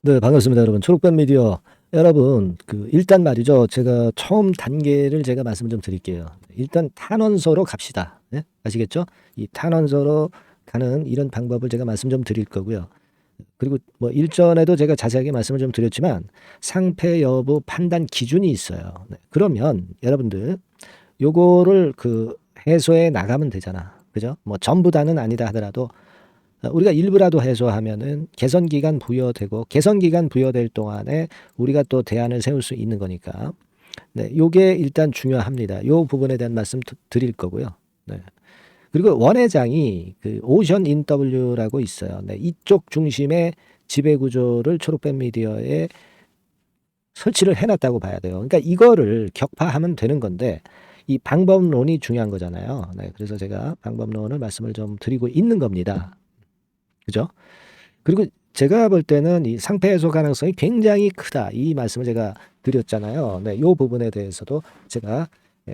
네, 반갑습니다, 여러분. 초록뱀 미디어. 여러분, 일단 말이죠. 제가 처음 단계를 제가 말씀을 좀 드릴게요. 일단 탄원서로 갑시다. 네? 아시겠죠? 이 탄원서로 가는 이런 방법을 제가 말씀 좀 드릴 거고요. 그리고 뭐 일전에도 제가 자세하게 말씀을 좀 드렸지만 상패 여부 판단 기준이 있어요. 네. 그러면 여러분들 요거를 해소해 나가면 되잖아. 그죠? 뭐 전부 다는 아니다 하더라도 우리가 일부라도 해소하면은 개선 기간 부여되고 개선 기간 부여될 동안에 우리가 또 대안을 세울 수 있는 거니까. 네, 요게 일단 중요합니다. 요 부분에 대한 말씀 드릴 거고요. 네. 그리고 원 회장이 오션 인W라고 있어요. 네, 이쪽 중심의 지배 구조를 초록뱀 미디어에 설치를 해놨다고 봐야 돼요. 그러니까 이거를 격파하면 되는 건데 이 방법론이 중요한 거잖아요. 네, 그래서 제가 방법론을 말씀을 좀 드리고 있는 겁니다. 그죠? 그리고 제가 볼 때는 이 상패 해소 가능성이 굉장히 크다. 이 말씀을 제가 드렸잖아요. 네, 이 부분에 대해서도 제가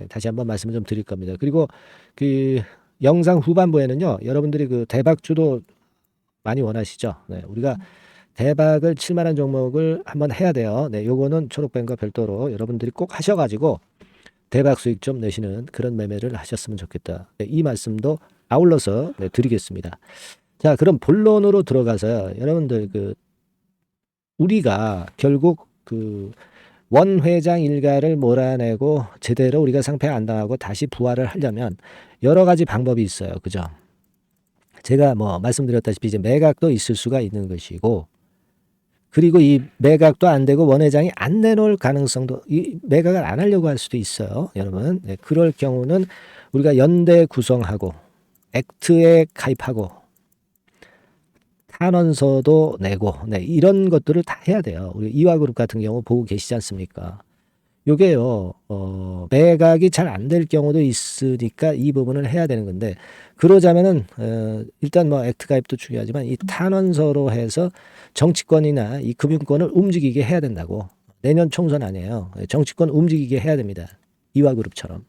다시 한번 말씀을 좀 드릴 겁니다. 그리고 그 영상 후반부에는요, 여러분들이 대박주도 많이 원하시죠? 네, 우리가 대박을 칠 만한 종목을 한번 해야 돼요. 네, 요거는 초록뱀과 별도로 여러분들이 꼭 하셔가지고 대박 수익 좀 내시는 그런 매매를 하셨으면 좋겠다. 네, 이 말씀도 아울러서 드리겠습니다. 자, 그럼 본론으로 들어가서요. 여러분들 우리가 결국 원 회장 일가를 몰아내고 제대로 우리가 상패 안 당하고 다시 부활을 하려면 여러 가지 방법이 있어요. 그죠? 제가 뭐 말씀드렸다시피 이제 매각도 있을 수가 있는 것이고, 그리고 이 매각도 안 되고 원 회장이 안 내놓을 가능성도, 이 매각을 안 하려고 할 수도 있어요. 여러분. 네, 그럴 경우는 우리가 연대 구성하고 액트에 가입하고 탄원서도 내고, 네, 이런 것들을 다 해야 돼요. 우리 이화그룹 같은 경우 보고 계시지 않습니까? 요게요, 매각이 잘 안 될 경우도 있으니까 이 부분을 해야 되는 건데, 그러자면은, 일단 뭐 액트 가입도 중요하지만 이 탄원서로 해서 정치권이나 이 금융권을 움직이게 해야 된다고. 내년 총선 아니에요. 정치권 움직이게 해야 됩니다. 이화그룹처럼.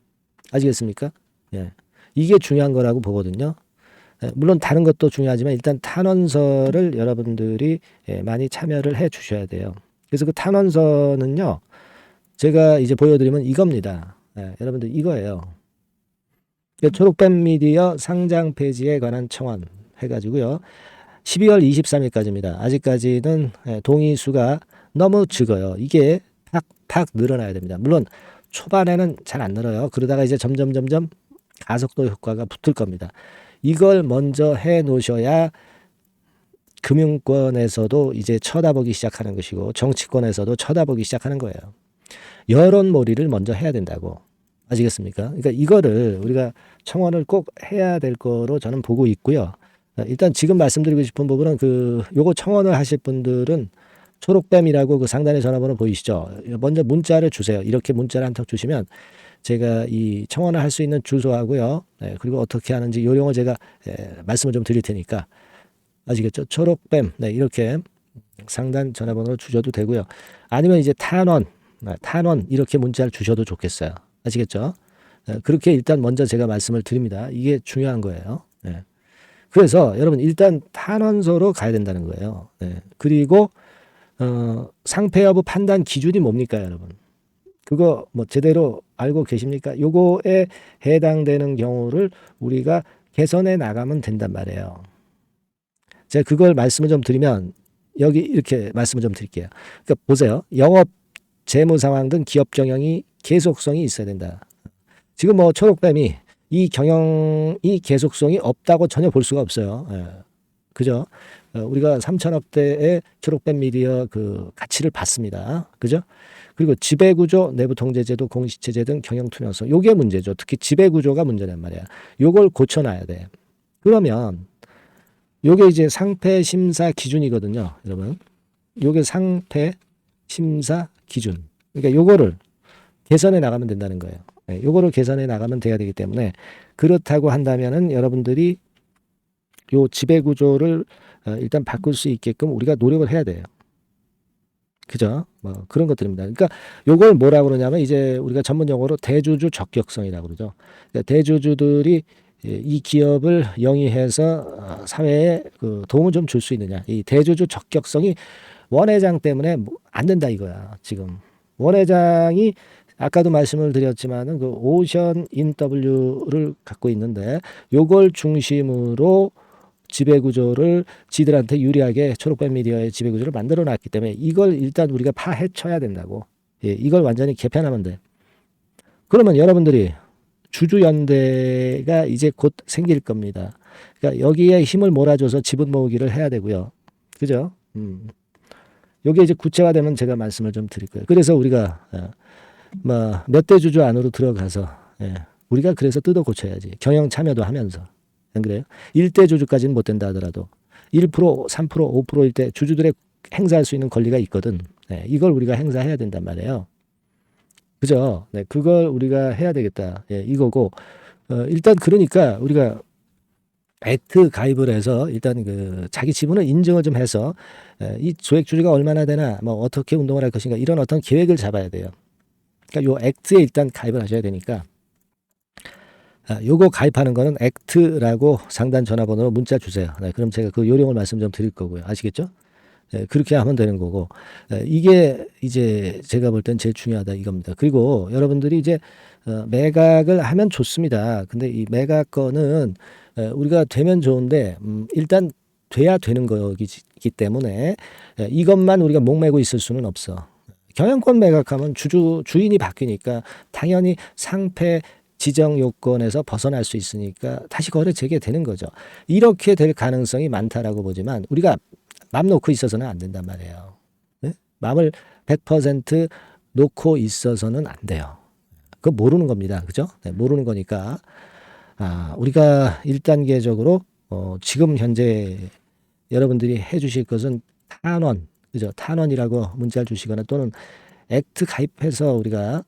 아시겠습니까? 예. 이게 중요한 거라고 보거든요. 물론 다른 것도 중요하지만 일단 탄원서를 여러분들이 많이 참여를 해 주셔야 돼요. 그래서 그 탄원서는요, 제가 이제 보여드리면 이겁니다. 여러분들 이거예요. 초록뱀 미디어 상장 폐지에 관한 청원 해가지고요. 12월 23일까지입니다. 아직까지는 동의 수가 너무 적어요. 이게 팍팍 늘어나야 됩니다. 물론 초반에는 잘 안 늘어요. 그러다가 이제 점점 가속도 효과가 붙을 겁니다. 이걸 먼저 해 놓으셔야 금융권에서도 이제 쳐다보기 시작하는 것이고 정치권에서도 쳐다보기 시작하는 거예요. 여론몰이를 먼저 해야 된다고. 아시겠습니까? 그러니까 이거를 우리가 청원을 꼭 해야 될 거로 저는 보고 있고요. 일단 지금 말씀드리고 싶은 부분은 요거 청원을 하실 분들은 초록뱀이라고 상단에 전화번호 보이시죠? 먼저 문자를 주세요. 이렇게 문자를 한 통 주시면 제가 이 청원을 할 수 있는 주소하고요. 네, 그리고 어떻게 하는지 요령을 제가 말씀을 좀 드릴 테니까 아시겠죠? 초록뱀. 네, 이렇게 상단 전화번호를 주셔도 되고요. 아니면 이제 탄원 이렇게 문자를 주셔도 좋겠어요. 아시겠죠? 그렇게 일단 먼저 제가 말씀을 드립니다. 이게 중요한 거예요. 네. 그래서 여러분 일단 탄원서로 가야 된다는 거예요. 네. 그리고 상패 여부 판단 기준이 뭡니까, 여러분? 그거 뭐 제대로 알고 계십니까? 요거에 해당되는 경우를 우리가 개선해 나가면 된단 말이에요. 제가 그걸 말씀을 좀 드리면 여기 이렇게 말씀을 좀 드릴게요. 그러니까 보세요. 영업 재무 상황 등 기업 경영이 계속성이 있어야 된다. 지금 뭐 초록뱀이 이 경영이 계속성이 없다고 전혀 볼 수가 없어요. 예. 그죠? 우리가 3천억대의 초록뱀 미디어 가치를 봤습니다. 그죠? 그리고 지배구조, 내부 통제제도, 공시체제 등 경영 투명성. 요게 문제죠. 특히 지배구조가 문제란 말이야. 요걸 고쳐놔야 돼. 그러면 요게 이제 상패 심사 기준이거든요. 여러분. 요게 상패 심사 기준. 그러니까 요거를 개선해 나가면 된다는 거예요. 네, 요거를 개선해 나가면 돼야 되기 때문에 그렇다고 한다면은 여러분들이 요 지배 구조를 일단 바꿀 수 있게끔 우리가 노력을 해야 돼요. 그죠? 뭐 그런 것들입니다. 그러니까 요걸 뭐라고 그러냐면 이제 우리가 전문 용어로 대주주 적격성이라고 그러죠. 그러니까 대주주들이 이 기업을 영위해서 사회에 도움을 좀 줄 수 있느냐. 이 대주주 적격성이 원 회장 때문에 안 된다 이거야. 지금 원 회장이 아까도 말씀을 드렸지만은 그 오션 인W를 갖고 있는데 요걸 중심으로 지배 구조를 지들한테 유리하게 초록뱀 미디어의 지배 구조를 만들어 놨기 때문에 이걸 일단 우리가 파헤쳐야 된다고. 예, 이걸 완전히 개편하면 돼. 그러면 여러분들이 주주연대가 이제 곧 생길 겁니다. 그러니까 여기에 힘을 몰아줘서 지분 모으기를 해야 되고요. 그죠? 여기 이제 구체화되면 제가 말씀을 좀 드릴 거예요. 그래서 우리가 몇 대 주주 안으로 들어가서 우리가 그래서 뜯어 고쳐야지. 경영 참여도 하면서. 안 그래요? 1대 주주까지는 못 된다 하더라도 1%, 3%, 5%일 때 주주들의 행사할 수 있는 권리가 있거든. 이걸 우리가 행사해야 된단 말이에요. 그죠? 네, 그걸 우리가 해야 되겠다. 이거고 일단 그러니까 우리가 액트 가입을 해서 일단 그 자기 지분을 인증을 좀 해서 이 조액 주주가 얼마나 되나 뭐 어떻게 운동을 할 것인가 이런 어떤 계획을 잡아야 돼요. 그러니까 요 액트에 일단 가입을 하셔야 되니까 요거 가입하는 거는 액트라고 상단 전화번호로 문자 주세요. 네, 그럼 제가 그 요령을 말씀 좀 드릴 거고요. 아시겠죠? 네, 그렇게 하면 되는 거고 이게 이제 제가 볼 땐 제일 중요하다 이겁니다. 그리고 여러분들이 이제 매각을 하면 좋습니다. 근데 이 매각 거는 우리가 되면 좋은데 일단 돼야 되는 거기 때문에 이것만 우리가 목매고 있을 수는 없어. 경영권 매각하면 주인이 바뀌니까 당연히 상패 지정 요건에서 벗어날 수 있으니까 다시 거래 재개되는 거죠. 이렇게 될 가능성이 많다라고 보지만 우리가 맘 놓고 있어서는 안 된단 말이에요. 네? 마음을 100% 놓고 있어서는 안 돼요. 그거 모르는 겁니다. 그죠? 네, 모르는 거니까 우리가 1단계적으로 지금 현재 여러분들이 해 주실 것은 탄원, 그죠? 탄원이라고 문자를 주시거나 또는 액트 가입해서 우리가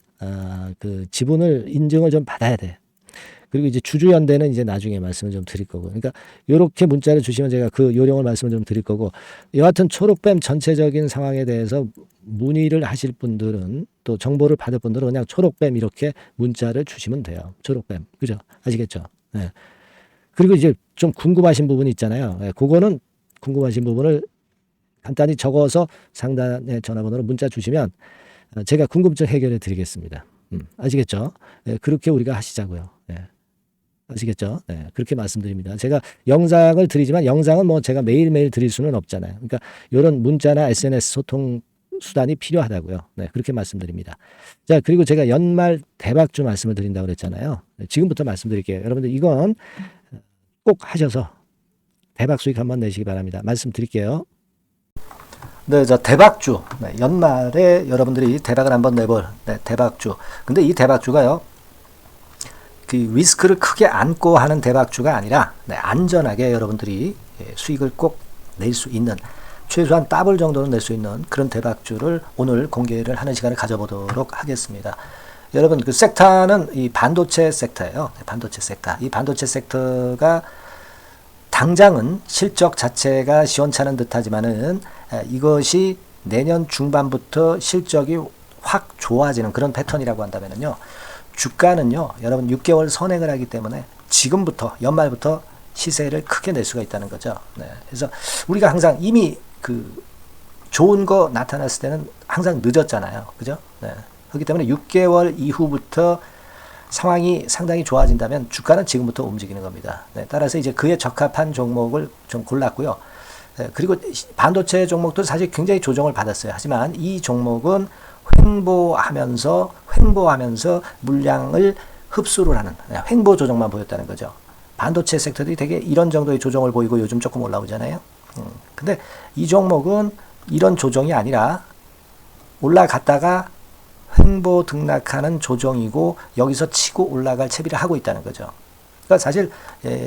그 지분을 인증을 좀 받아야 돼. 그리고 이제 주주연대는 이제 나중에 말씀을 좀 드릴 거고. 그러니까 이렇게 문자를 주시면 제가 그 요령을 말씀을 좀 드릴 거고. 여하튼 초록뱀 전체적인 상황에 대해서 문의를 하실 분들은 또 정보를 받을 분들은 그냥 초록뱀 이렇게 문자를 주시면 돼요. 초록뱀. 그죠? 아시겠죠? 네. 그리고 이제 좀 궁금하신 부분이 있잖아요. 네, 그거는 궁금하신 부분을 간단히 적어서 상단에 전화번호로 문자 주시면 제가 궁금증 해결해 드리겠습니다. 아시겠죠? 네, 그렇게 우리가 하시자고요. 네. 아시겠죠? 네, 그렇게 말씀드립니다. 제가 영상을 드리지만 영상은 뭐 제가 매일매일 드릴 수는 없잖아요. 그러니까 이런 문자나 SNS 소통 수단이 필요하다고요. 네, 그렇게 말씀드립니다. 자, 그리고 제가 연말 대박주 말씀을 드린다고 그랬잖아요. 네, 지금부터 말씀드릴게요. 여러분들 이건 꼭 하셔서 대박 수익 한번 내시기 바랍니다. 말씀드릴게요. 네, 자, 대박주. 네, 연말에 여러분들이 대박을 한번 내볼 대박주. 근데 이 대박주가요. 그 리스크를 크게 안고 하는 대박주가 아니라 안전하게 여러분들이 수익을 꼭 낼 수 있는 최소한 더블 정도는 낼 수 있는 그런 대박주를 오늘 공개를 하는 시간을 가져보도록 하겠습니다. 여러분 그 섹터는 이 반도체 섹터예요. 반도체 섹터. 이 반도체 섹터가 당장은 실적 자체가 시원찮은 듯하지만은 이것이 내년 중반부터 실적이 확 좋아지는 그런 패턴이라고 한다면요. 주가는요, 여러분 6개월 선행을 하기 때문에 지금부터 연말부터 시세를 크게 낼 수가 있다는 거죠. 네. 그래서 우리가 항상 이미 그 좋은 거 나타났을 때는 항상 늦었잖아요. 그죠? 네. 그렇기 때문에 6개월 이후부터 상황이 상당히 좋아진다면 주가는 지금부터 움직이는 겁니다. 네. 따라서 이제 그에 적합한 종목을 좀 골랐고요. 네. 그리고 반도체 종목도 사실 굉장히 조정을 받았어요. 하지만 이 종목은 횡보하면서 물량을 흡수를 하는 횡보 조정만 보였다는 거죠. 반도체 섹터들이 되게 이런 정도의 조정을 보이고 요즘 조금 올라오잖아요. 근데 이 종목은 이런 조정이 아니라 올라갔다가 횡보 등락하는 조정이고 여기서 치고 올라갈 채비를 하고 있다는 거죠. 그러니까 사실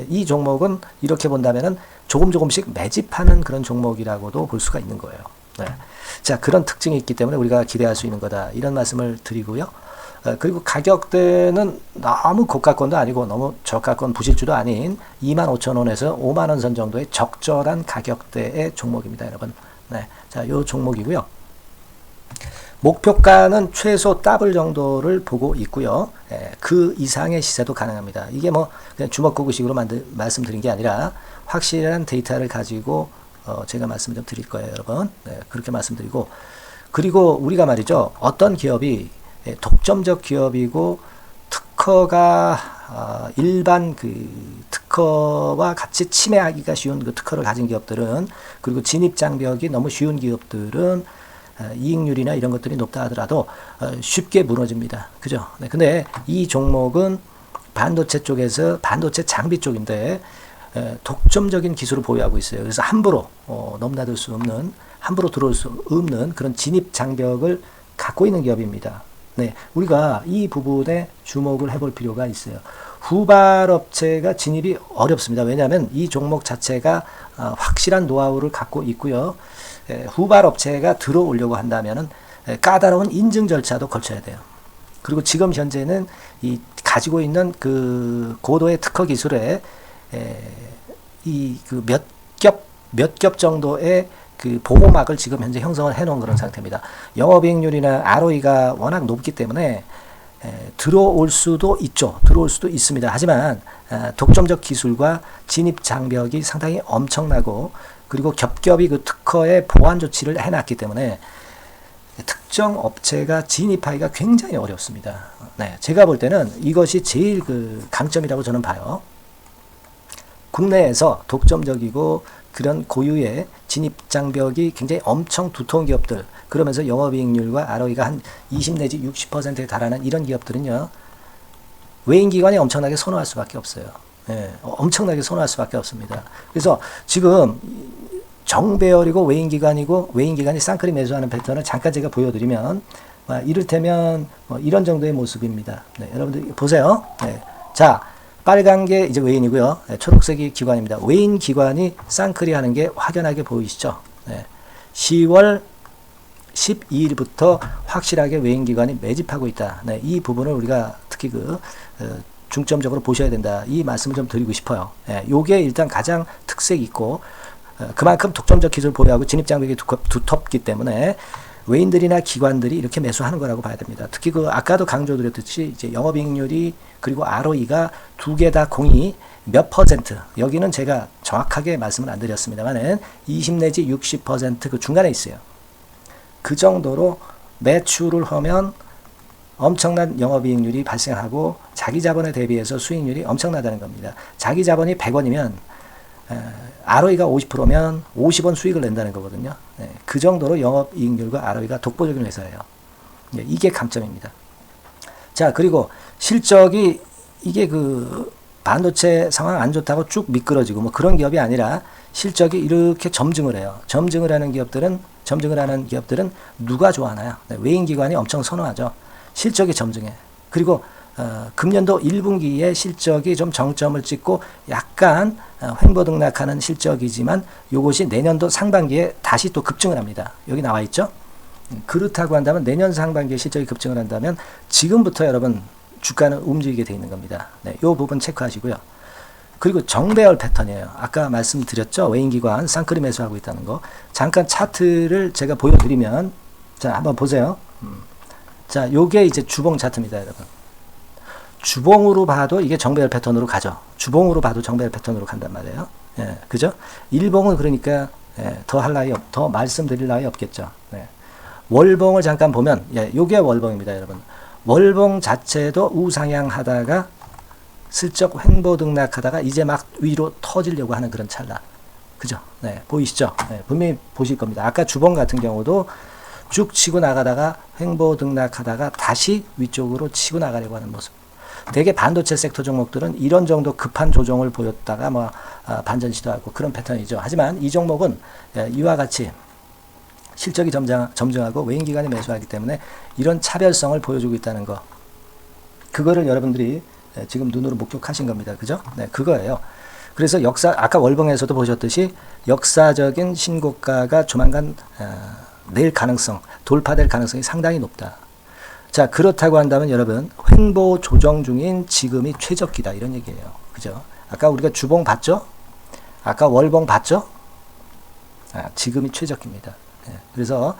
이 종목은 이렇게 본다면은 조금씩 매집하는 그런 종목이라고도 볼 수가 있는 거예요. 네. 자, 그런 특징이 있기 때문에 우리가 기대할 수 있는 거다. 이런 말씀을 드리고요. 그리고 가격대는 너무 고가권도 아니고 너무 저가권 부실주도 아닌 25,000원에서 5만원 선 정도의 적절한 가격대의 종목입니다, 여러분. 네. 자, 요 종목이고요. 목표가는 최소 더블 정도를 보고 있고요. 그 이상의 시세도 가능합니다. 이게 뭐 그냥 주먹구구식으로 말씀드린 게 아니라 확실한 데이터를 가지고 제가 말씀을 좀 드릴 거예요, 여러분. 네, 그렇게 말씀드리고, 그리고 우리가 말이죠, 어떤 기업이 독점적 기업이고 특허가 일반 그 특허와 같이 침해하기가 쉬운 그 특허를 가진 기업들은, 그리고 진입 장벽이 너무 쉬운 기업들은 이익률이나 이런 것들이 높다 하더라도 쉽게 무너집니다. 그죠? 네, 근데 이 종목은 반도체 쪽에서 반도체 장비 쪽인데 독점적인 기술을 보유하고 있어요. 그래서 함부로 넘나들 수 없는, 함부로 들어올 수 없는 그런 진입 장벽을 갖고 있는 기업입니다. 네, 우리가 이 부분에 주목을 해볼 필요가 있어요. 후발업체가 진입이 어렵습니다. 왜냐하면 이 종목 자체가 확실한 노하우를 갖고 있고요. 후발업체가 들어오려고 한다면은 까다로운 인증 절차도 거쳐야 돼요. 그리고 지금 현재는 이 가지고 있는 그 고도의 특허 기술에 이 그 몇 겹 정도의 그 보호막을 지금 현재 형성을 해놓은 그런 상태입니다. 영업이익률이나 ROE가 워낙 높기 때문에 들어올 수도 있죠. 들어올 수도 있습니다. 하지만 독점적 기술과 진입 장벽이 상당히 엄청나고, 그리고 겹겹이 그 특허의 보완 조치를 해놨기 때문에 특정 업체가 진입하기가 굉장히 어렵습니다. 네, 제가 볼 때는 이것이 제일 그 강점이라고 저는 봐요. 국내에서 독점적이고 그런 고유의 진입 장벽이 굉장히 엄청 두터운 기업들, 그러면서 영업이익률과 ROE가 한 20 내지 60%에 달하는 이런 기업들은요, 외인기관이 엄청나게 선호할 수밖에 없어요. 예, 엄청나게 선호할 수밖에 없습니다. 그래서 지금 정배열이고 외인기관이고 외인기관이 쌍끌이 매수하는 패턴을 잠깐 제가 보여드리면 이를테면 이런 정도의 모습입니다. 네, 여러분들 보세요. 네, 자, 빨간 게 이제 외인이고요. 네, 초록색이 기관입니다. 외인 기관이 쌍끌이 하는 게 확연하게 보이시죠? 네, 10월 12일부터 확실하게 외인 기관이 매집하고 있다. 네, 이 부분을 우리가 특히 중점적으로 보셔야 된다. 이 말씀을 좀 드리고 싶어요. 네, 요게 일단 가장 특색이 있고, 그만큼 독점적 기술을 보유하고 진입 장벽이 두텁기 때문에 외인들이나 기관들이 이렇게 매수하는 거라고 봐야 됩니다. 특히 아까도 강조드렸듯이 이제 영업이익률이 그리고 ROE가 두 개 다 공이 몇 퍼센트, 여기는 제가 정확하게 말씀을 안 드렸습니다만은 20 내지 60% 그 중간에 있어요. 그 정도로 매출을 하면 엄청난 영업이익률이 발생하고 자기 자본에 대비해서 수익률이 엄청나다는 겁니다. 자기 자본이 100원이면 ROE가 50%면 50원 수익을 낸다는 거거든요. 네, 그 정도로 영업이익률과 ROE가 독보적인 회사예요. 네, 이게 강점입니다. 자, 그리고 실적이 이게 그 반도체 상황 안 좋다고 쭉 미끄러지고 뭐 그런 기업이 아니라 실적이 이렇게 점증을 해요. 점증을 하는 기업들은 누가 좋아하나요? 네, 외인기관이 엄청 선호하죠. 실적이 점증해. 그리고 금년도 1분기에 실적이 좀 정점을 찍고 약간 횡보등락하는 실적이지만 이것이 내년도 상반기에 다시 또 급증을 합니다. 여기 나와 있죠? 그렇다고 한다면 내년 상반기에 실적이 급증을 한다면 지금부터 여러분 주가는 움직이게 돼 있는 겁니다. 네, 이 부분 체크하시고요. 그리고 정배열 패턴이에요. 아까 말씀드렸죠? 외인기관 쌍끌이 매수하고 있다는 거. 잠깐 차트를 제가 보여드리면, 자, 한번 보세요. 자, 요게 이제 주봉 차트입니다, 여러분. 주봉으로 봐도 이게 정배열 패턴으로 가죠. 주봉으로 봐도 정배열 패턴으로 간단 말이에요. 예, 그죠? 일봉은 그러니까 더 할 나위 더 말씀드릴 나위 없겠죠. 네. 월봉을 잠깐 보면, 요게 월봉입니다, 여러분. 월봉 자체도 우상향 하다가 슬쩍 횡보등락하다가 이제 막 위로 터지려고 하는 그런 찰나. 그죠? 네, 보이시죠? 네, 분명히 보실 겁니다. 아까 주봉 같은 경우도 쭉 치고 나가다가 횡보등락하다가 다시 위쪽으로 치고 나가려고 하는 모습. 대개 반도체 섹터 종목들은 이런 정도 급한 조정을 보였다가 반전 시도하고 그런 패턴이죠. 하지만 이 종목은 이와 같이 실적이 점증하고 외인기관이 매수하기 때문에 이런 차별성을 보여주고 있다는 거. 그거를 여러분들이 지금 눈으로 목격하신 겁니다. 그죠? 네, 그거예요. 그래서 아까 월봉에서도 보셨듯이 역사적인 신고가가 조만간 돌파될 가능성이 상당히 높다. 자, 그렇다고 한다면 여러분, 횡보 조정 중인 지금이 최적기다. 이런 얘기예요. 그죠? 아까 우리가 주봉 봤죠? 아까 월봉 봤죠? 지금이 최적기입니다. 그래서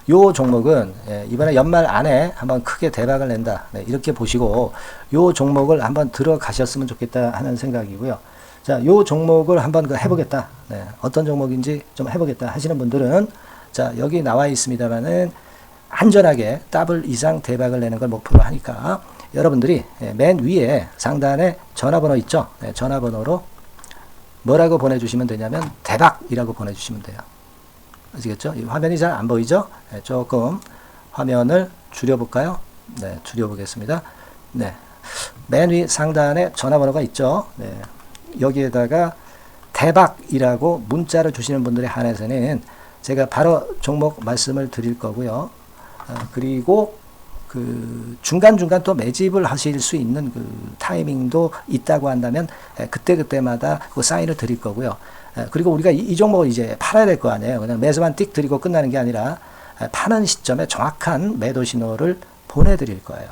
요 종목은 이번에 연말 안에 한번 크게 대박을 낸다. 네, 이렇게 보시고 요 종목을 한번 들어가셨으면 좋겠다 하는 생각이고요. 자, 요 종목을 한번 해보겠다. 네, 어떤 종목인지 좀 해보겠다 하시는 분들은 자, 여기 나와 있습니다만은 안전하게 더블 이상 대박을 내는 걸 목표로 하니까 여러분들이 맨 위에 상단에 전화번호 있죠? 네, 전화번호로 뭐라고 보내주시면 되냐면 대박이라고 보내주시면 돼요. 아시겠죠? 이 화면이 잘 안 보이죠? 네, 조금 화면을 줄여볼까요? 네, 줄여보겠습니다. 네, 맨 위 상단에 전화번호가 있죠? 네, 여기에다가 대박이라고 문자를 주시는 분들에 한해서는 제가 바로 종목 말씀을 드릴 거고요. 그리고 그 중간중간 또 매집을 하실 수 있는 그 타이밍도 있다고 한다면 그때그때마다 그 사인을 드릴 거고요. 그리고 우리가 이 종목을 이제 팔아야 될 거 아니에요. 그냥 매수만 띡 드리고 끝나는 게 아니라 파는 시점에 정확한 매도 신호를 보내드릴 거예요.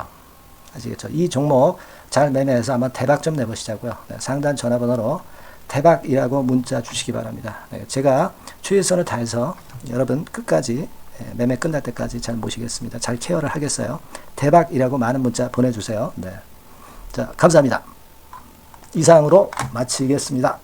아시겠죠? 이 종목 잘 매매해서 한번 대박 좀 내보시자고요. 상단 전화번호로 대박이라고 문자 주시기 바랍니다. 제가 최선을 다해서 여러분 끝까지 매매 끝날 때까지 잘 모시겠습니다. 잘 케어를 하겠어요. 대박이라고 많은 문자 보내주세요. 네. 자, 감사합니다. 이상으로 마치겠습니다.